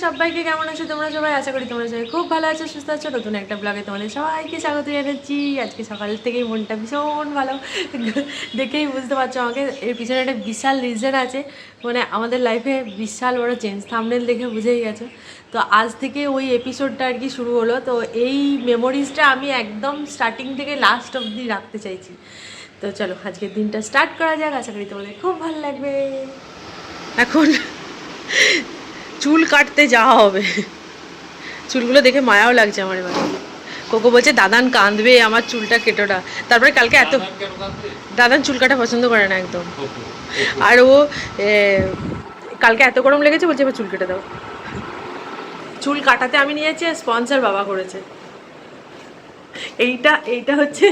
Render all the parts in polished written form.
সবাইকে, কেমন আছো তোমরা সবাই? আশা করি তোমরা সবাই খুব ভালো আছো, সুস্থ আছো। নতুন একটা ব্লগে তোমাদের সবাইকে স্বাগত জানাচ্ছি। আজকে সকাল থেকেই মনটা ভীষণ ভালো, দেখেই বুঝতে পারছো আমাকে। এর পিছনে একটা বিশাল রিজন আছে, মানে আমাদের লাইফে বিশাল বড় চেঞ্জ। থাম্বনেল দেখে বুঝেই গেছো। তো আজ থেকে ওই এপিসোডটা আর কি শুরু হলো। তো এই মেমোরিজটা আমি একদম স্টার্টিং থেকে লাস্ট অবধি রাখতে চাইছি। তো চলো আজকের দিনটা স্টার্ট করা যাক, আশা করি তোমাদের খুব ভালো লাগবে। এখন চুল কাটতে যাওয়া হবে, চুলগুলো দেখে মায়াও লাগছে আমার। এবার কোকো বলছে দাদান কাঁদবে, আমার চুলটা কেটোটা। তারপরে কালকে এত দাদান চুল কাটা পছন্দ করে না একদম, আর ও কালকে এত গরম লেগেছে বলছে এবার চুল কেটে দাও। চুল কাটাতে আমি নিয়েছি, স্পন্সর বাবা করেছে। এইটা হচ্ছে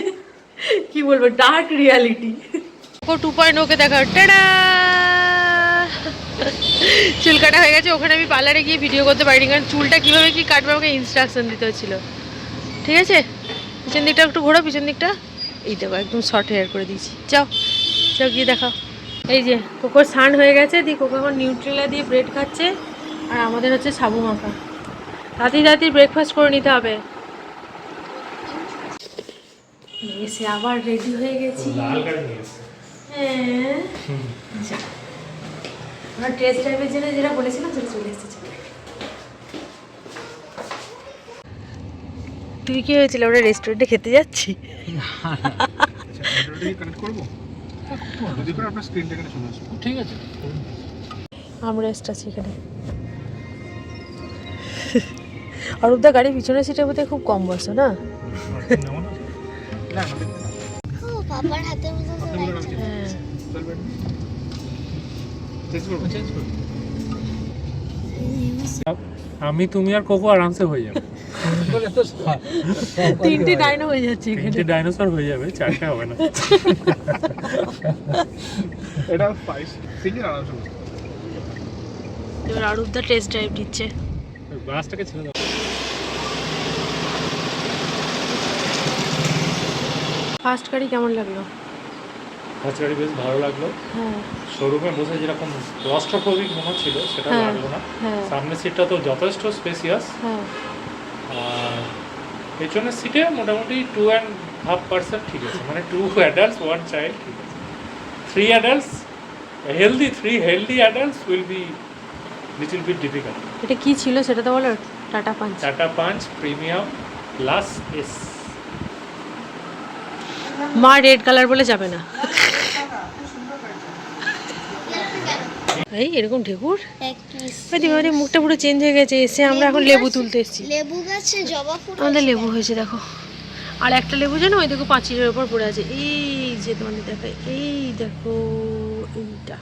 কি বলবো, ডার্ক রিয়ালিটি। ও 2.0 ওকে দেখা, টাডা চুল কাটা হয়ে গেছে। ওখানে আমি পার্লারে গিয়ে ভিডিও করতে পারিনি, কারণ চুলটা কীভাবে কী কাটবে আমাকে ইনস্ট্রাকশন দিতে হচ্ছিলো। ঠিক আছে, পিছন দিকটা একটু ঘোরো, পিছন দিকটা এই দেখো একদম শর্ট হেয়ার করে দিয়েছি। যাও যাও গিয়ে দেখাও। এই যে কোকোর স্নান হয়ে গেছে, দিয়ে কোকো এখন নিউট্রেলা দিয়ে ব্রেড খাচ্ছে, আর আমাদের হচ্ছে সাবু মাখা। রাতি ব্রেকফাস্ট করে নিতে হবে। এসে আবার রেডি হয়ে গেছি। হ্যাঁ, আমরা টেস্ট ড্রাইভের জন্য যেটা বলেছিলাম সেটা চলে এসেছে। তুই কি হয়েছিল, আমরা রেস্টুরেন্টে খেতে যাচ্ছি? ঠিক আছে, আমরেস্ট আছে এখানে। অরূপদা গাড়ির পিছনের সিটের মধ্যে খুব কম বসো না? আমি তুমি আর কোকো আরামসে হয়ে যাবে। তিনটে ডাইনো হয়ে যাচ্ছে, তিনটে ডাইনোসর হয়ে যাবে, চারটে হবে না। এটা 5 সিঙ্গেল আরামসে। এবার অরূপদা টেস্ট ড্রাইভ দিচ্ছে। বাসটাকে ছেড়ে দাও। ফার্স্ট গাড়ি কেমন লাগলো? ফার্স্ট গাড়ি বেশ ভালো লাগলো। হ্যাঁ, শোরুমে বসে যেরকম ক্লস্ট্রোফোবিক মনে ছিল সেটা লাগলো না। সামনের সিটটা তো যথেষ্ট স্পেসিয়াস, হ্যাঁ, আর পেছনের সিটে মোটামুটি 2.5% ঠিক আছে, মানে 2 অ্যাডাল্টস 1 চাইল্ড ঠিক আছে। 3 adults healthy adults will be little bit difficult. এটা কি ছিল সেটা তো বলো। Tata punch premium plus S. মা রেড কালার বলে যাবে না। এই এরকম ঢেকুর মুখটা পুরো চেঞ্জ হয়ে গেছে। এসে আমরা এখন লেবু তুলতে এসেছি। লেবু গাছে জবা ফুল, আমাদের লেবু হয়েছে দেখো। আর একটা লেবু জানো ওই দেখো পাঁচিলের ওপর পড়ে আছে। এই যে তোমাদের দেখায়, এই দেখো এইটা।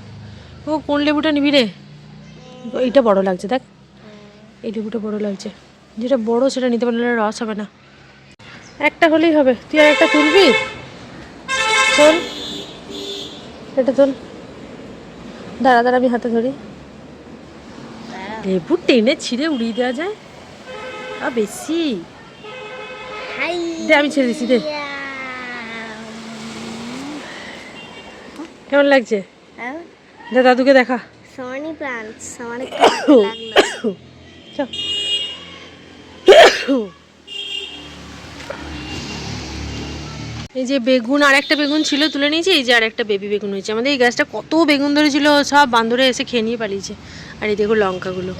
ও কোন লেবুটা নিবি রে? এইটা বড় লাগছে, দেখ এই লেবুটা বড় লাগছে। যেটা বড় সেটা নিতে পারলে রস হবে না। একটা হলেই হবে। তুই আর একটা তুলবি? তোল, এটা তোল। দাঁড়া আমি হাতে ধরি। লেবু টেনে ছিঁড়ে উড়িয়ে দেওয়া যায়, আর বেশি দে, আমি ছেড়ে দিচ্ছি দে। কেমন লাগছে? দে দাদুকে দেখা। সনি প্লান্টস আমার এই যে বেগুন, আর একটা বেগুন ছিল তুলে নিয়েছি। এই যে আর একটা বেবি বেগুন হয়েছে। আমাদের এই গাছটা কত বেগুন ধরেছিল, সব বান্দরে এসে খেয়ে নিয়ে পালিয়েছে। আর এই দেখো লঙ্কাগুলো।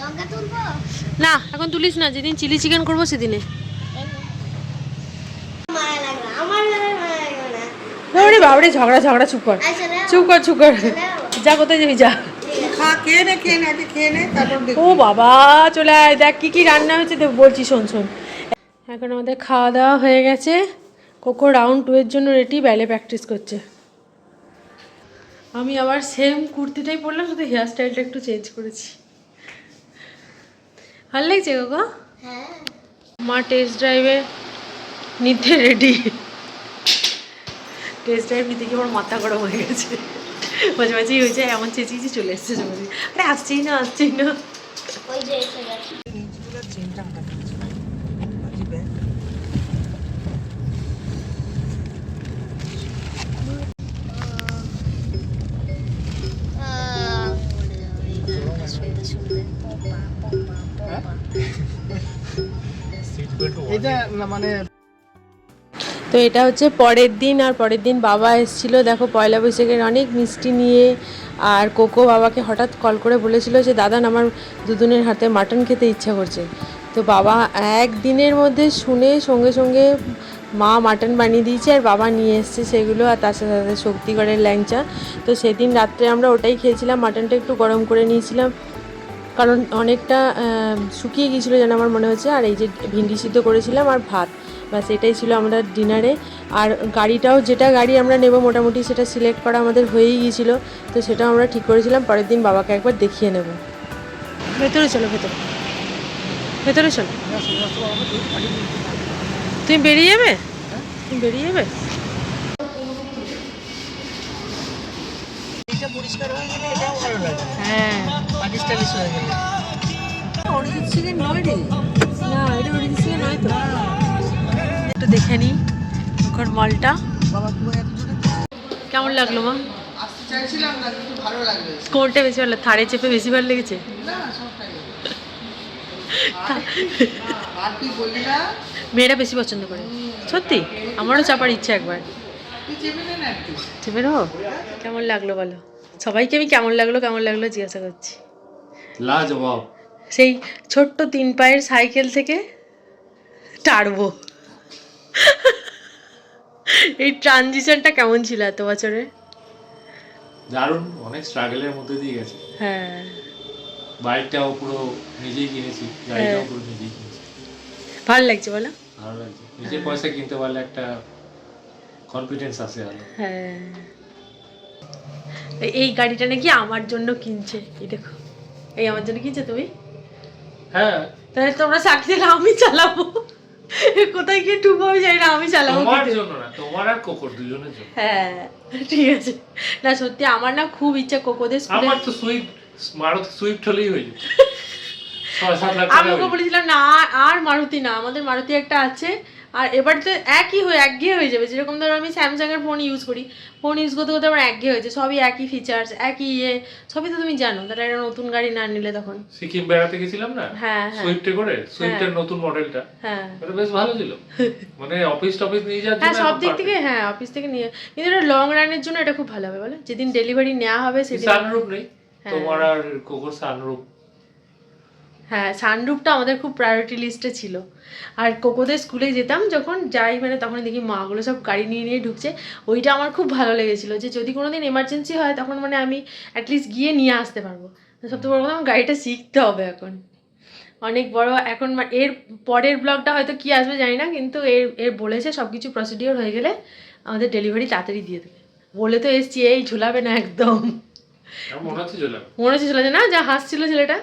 না এখন তুলিস না, যেদিন চিলি চিকেন করবো সেদিনে। বাবরে ঝগড়া চুপ কর যা, কোথায় যাবি যা। ও বাবা চলে আয়, দেখ কি রান্না হয়েছে বলছি, শোন। এখন আমাদের খাওয়া দাওয়া হয়ে গেছে। কোকো রাউন্ড 2 এর জন্য রেডি, ব্যালে প্র্যাকটিস করছে। আমি আবার সেম কুর্তিটাই পরলাম, শুধু হেয়ার স্টাইলটা একটু চেঞ্জ করেছি। ভালো লাগছে কোকো? মা টেস্ট ড্রাইভে নিতে রেডি। টেস্ট ড্রাইভ নিতে গিয়ে আমার মাথা গরম হয়ে গেছে। মাঝে হয়েছে এমন চেঁচিয়েছি, চলে এসছে সবাই। আরে আসছেই না। এটা না মানে তো এটা হচ্ছে পরের দিন, আর পরের দিন বাবা এসেছিল দেখো পয়লা বৈশাখের অনেক মিষ্টি নিয়ে। আর কোকো বাবাকে হঠাৎ কল করে বলেছিল যে দাদান আমার দুজনের হাতে মাটন খেতে ইচ্ছা করছে। তো বাবা একদিনের মধ্যে শুনে সঙ্গে সঙ্গে মা মাটন বানিয়ে দিয়েছে আর বাবা নিয়ে এসছে সেগুলো, আর তার সাথে সাথে শক্তিগড়ের ল্যাংচা। তো সেদিন রাত্রে আমরা ওটাই খেয়েছিলাম, মাটনটা একটু গরম করে নিয়েছিলাম কারণ অনেকটা শুকিয়ে গিয়েছিলো যেন আমার মনে হচ্ছে। আর এই যে ভিন্ডি সিদ্ধ করেছিলাম আর ভাত, ব্যাস এটাই ছিল আমরা ডিনারে। আর গাড়িটাও যেটা গাড়ি আমরা নেব মোটামুটি সেটা সিলেক্ট করা আমাদের হয়েই গিয়েছিলো, তো সেটাও আমরা ঠিক করেছিলাম পরের দিন বাবাকে একবার দেখিয়ে নেব। ভেতরে চলো, ভেতরে ভেতরে চলো। তুমি বেরিয়ে যাবে? তুমি বেরিয়ে যাবে? এটা পরিষ্কার হয়ে গেলে এটাও ভালো লাগে, হ্যাঁ, পাকিস্তানিস হয়ে গেলে। অরিজিৎ সিং এর নয় রে, না এটা অরিজিৎ সিং নয় তো। একটু দেখে নিই ওখান মলটা বাবা তুমি এত দূরে কেমন লাগলো মা? আসতে চাইছিলাম না, কিন্তু ভালো লাগবে। কোনটা বেশি ভালো, থাড়ে চেপে বেশি ভালো লেগেছে? না সবটাই আর তুই বললি না মেয়েরা বেশি পছন্দ করে সত্যি, আমারও চাপার ইচ্ছা একবার। তুই চেপে নে না একটু। চেপে নেবো? কেমন লাগলো বলো? সবাইকে আমি কেমন লাগলো জিজ্ঞাসা করছি। লাজবাব। সেই ছোট্ট 3 পায়ের সাইকেল থেকে টারবো, এই ট্রানজিশনটা কেমন ছিল এত বছরে? দারুণ, অনেক স্ট্রাগলের মধ্যে দিয়ে গেছে। হ্যাঁ, বাইকটাও পুরো নিজেই কিনেছি, গাড়িটাও পুরো নিজেই কিনেছি। ভালো লাগছে বলো? ভালো লাগছে, নিজের পয়সা কিনতে পারলে একটা কনফিডেন্স আসে আলো। হ্যাঁ, এই গাড়িটা নাকি আমার জন্য কিনছে, এই দেখো, এই আমার জন্য কিনছে তুমি? হ্যাঁ, তাহলে তোমরা সাক্ষী দিলে আমি চালাবো, কোথায় গিয়ে ঢুকবো আমি জানি না, আমি চালাবো তোমার কিন্তু। জন্য না, তোমার আর কোকোর দুজনের জন্য। হ্যাঁ ঠিক আছে, না সত্যি আমার না খুব ইচ্ছা কোকোদের স্কুলে। আমার তো সুইফট, মারুতি সুইফট হলেই হয়ে যেত। 6-7 লাখ আমি টাকা ওকে বলেছিলাম না আর মারুতি না, আমাদের মারুতি একটা আছে, আর এবার তো একঘেয়ে হয়ে যাবে। যেরকম ধরো আমি স্যামসাং এর ফোন ইউজ করি, ফোন ইউজ করতে করতে আমার একঘেয়ে হয়েছে, সবই একই ফিচার্স একই সবই তো তুমি জানো। তাহলে একটা নতুন গাড়ি না নিলে তখন। সিকিম বেড়াতে গেছিলাম না, হ্যাঁ হ্যাঁ সুইফটে করে, সুইফটের নতুন মডেলটা, হ্যাঁ এটা বেশ ভালো ছিল। মানে অফিস নিয়ে যাওয়ার হ্যাঁ, জন্য সব দিক থেকে, হ্যাঁ অফিস থেকে নিয়ে, কিন্তু এটা লং রানের জন্য এটা খুব ভালো হবে বলো। যেদিন ডেলিভারি নেওয়া হবে সেদিন সানরুফ নেই তোমার আর কোকোর সানরুফ। হ্যাঁ, সানরুফটা আমাদের খুব প্রায়োরিটি লিস্টে ছিল। আর কোকোদের স্কুলে যেতাম যখন যাই, মানে তখন দেখি মাগুলো সব গাড়ি নিয়ে নিয়ে ঢুকছে, ওইটা আমার খুব ভালো লেগেছিলো যে যদি কোনো দিন এমার্জেন্সি হয় তখন মানে আমি অ্যাটলিস্ট গিয়ে নিয়ে আসতে পারবো। সবথেকে বড় কথা আমার গাড়িটা শিখতে হবে এখন, অনেক বড় এখন। এর পরের ব্লগটা হয়তো কি আসবে জানি না, কিন্তু এর বলেছে সব কিছু প্রসিডিওর হয়ে গেলে আমাদের ডেলিভারি তাড়াতাড়ি দিয়ে দেবে বলে তো এসছি। এই ঝুলাবে না একদম, মনে হচ্ছে চলে যায় না, যা হাসছিল ছেলেটা।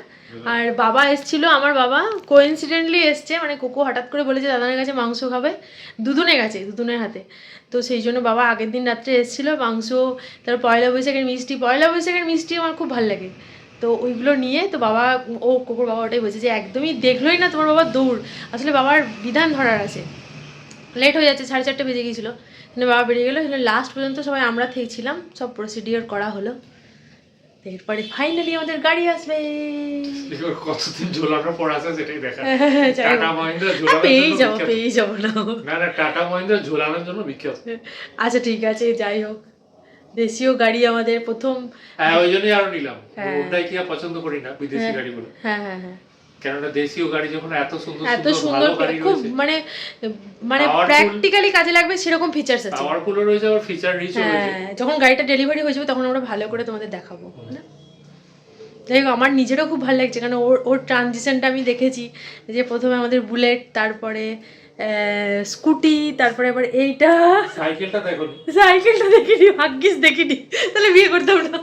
আর বাবা এসছিল, আমার বাবা কোইন্সিডেন্টলি এসছে, মানে কোকো হঠাৎ করে বলেছে দাদানের কাছে মাংস খাবে, দুদুনের কাছে, দুদুনের হাতে। তো সেই জন্য বাবা আগের দিন রাত্রে এসেছিলো মাংস, তারপর পয়লা বৈশাখের মিষ্টি আমার খুব ভালো লাগে, তো ওইগুলো নিয়ে তো বাবা, কোকোর বাবা ওটাই বলছে যে একদমই দেখলোই না তোমার বাবা দৌড়। আসলে বাবার বিধান ধরার আছে, লেট হয়ে যাচ্ছে, 4:30 বেজে গিয়েছিলো, কিন্তু বাবা বেরিয়ে গেলো। লাস্ট পর্যন্ত সবাই আমরা থেকেছিলাম, সব প্রসিডিওর করা হলো, এরপরে ফাইনালি আমাদের গাড়ি আসবে। কতদিন ঝোলানোর পর আছে সেটাই দেখা। টাটা টাটা মহিন্দ্রা ঝোলানোর পেয়ে যাবো না। না টাটা মহিন্দ্রা ঝোলানোর জন্য বিখ্যাত। আচ্ছা ঠিক আছে, যাই হোক, দেশীয় গাড়ি আমাদের প্রথম। হ্যাঁ, ওই জন্যই আরো নিলাম। ওটাই কি আর পছন্দ করি না বিদেশি গাড়িগুলো। হ্যাঁ হ্যাঁ হ্যাঁ, কেননা দেশীয় গাড়ি যখন এত সুন্দর খুব মানে প্র্যাকটিক্যালি কাজে লাগবে সেরকম ফিচার্স আছে, পাওয়ারফুল রয়েছে, আর ফিচার রিচ রয়েছে। যখন গাড়িটা ডেলিভারি হয়ে যাবে তখন আমরা ভালো করে তোমাদের দেখাবো না। যাই হোক, আমার নিজেরও খুব ভালো লাগছে, কারণ ওর ট্রানজিশনটা আমি দেখেছি, যে প্রথমে আমাদের বুলেট, তারপরে স্কুটি, তারপরে আবার এইটা সাইকেলটা দেখিনি, ভাগ্যিস দেখিনি, তাহলে বিয়ে করতাম না।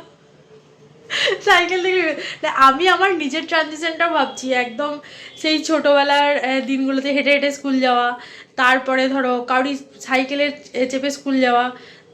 সাইকেল থেকে আমি আমার নিজের ট্রানজিশনটা ভাবছি, একদম সেই ছোটোবেলার দিনগুলোতে হেঁটে হেঁটে স্কুল যাওয়া, তারপরে ধরো কাউরি সাইকেলের চেপে স্কুল যাওয়া,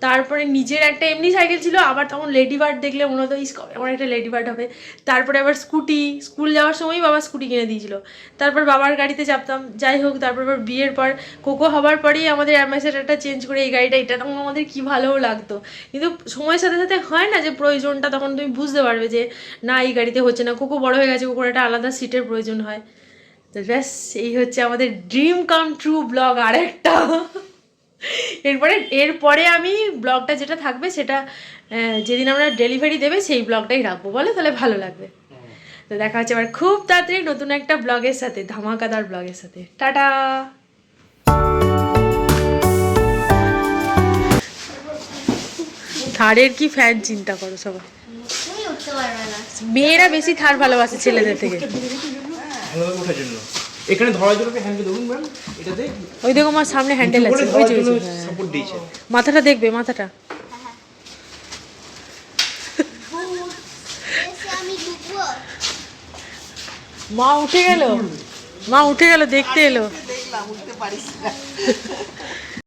তারপরে নিজের একটা এমনি সাইকেল ছিল, আবার তখন লেডি বার্ড দেখলে মনে হতো আমার একটা লেডি বার্ড হবে, তারপরে আবার স্কুটি, স্কুল যাওয়ার সময়ই বাবা স্কুটি কিনে দিয়েছিল, তারপর বাবার গাড়িতে চাপতাম। যাই হোক, তারপর আবার বিয়ের পর কোকো হবার পরেই আমাদের অ্যাম্বাসেডারটা চেঞ্জ করে এই গাড়িটা, এটা তখন আমাদের কী ভালোও লাগতো। কিন্তু সময়ের সাথে সাথে হয় না যে প্রয়োজনটা, তখন তুমি বুঝতে পারবে যে না এই গাড়িতে হচ্ছে না, কোকো বড় হয়ে গেছে, কোকোর একটা আলাদা সিটের প্রয়োজন হয়। তো ব্যাস এই হচ্ছে আমাদের ড্রিম কাম ট্রু ব্লগ আরেকটা। এরপরে আমি ব্লগটা যেটা থাকবে সেটা যেদিন আমরা ডেলিভারি দেবে সেই ব্লগটাই রাখবো, বলে তাহলে ভালো লাগবে। তো দেখা হচ্ছে আবার খুব তাড়াতাড়ি নতুন একটা ব্লগের সাথে, ধামাকাদার ব্লগের সাথে। টাটা। থারের কি ফ্যান চিন্তা করো সবাই, তুমি উঠতে পারবে না। মেয়েরা বেশি থার ভালোবাসে ছেলেদের থেকে। ভালোভাবে ওঠার জন্য এখানে ধরার জন্য হ্যান্ডেল দেখুন ম্যাম, এটাতে ওই দেখো আমার সামনে হ্যান্ডেল আছে, ওই যে সাপোর্ট দিয়েছে। মাথাটা দেখবে, মাথাটা। এসে আমি ঢুকবো। মা উঠে গেল, মা উঠে গেল, দেখতে এলো। দেখলাম উঠতে পারিস না।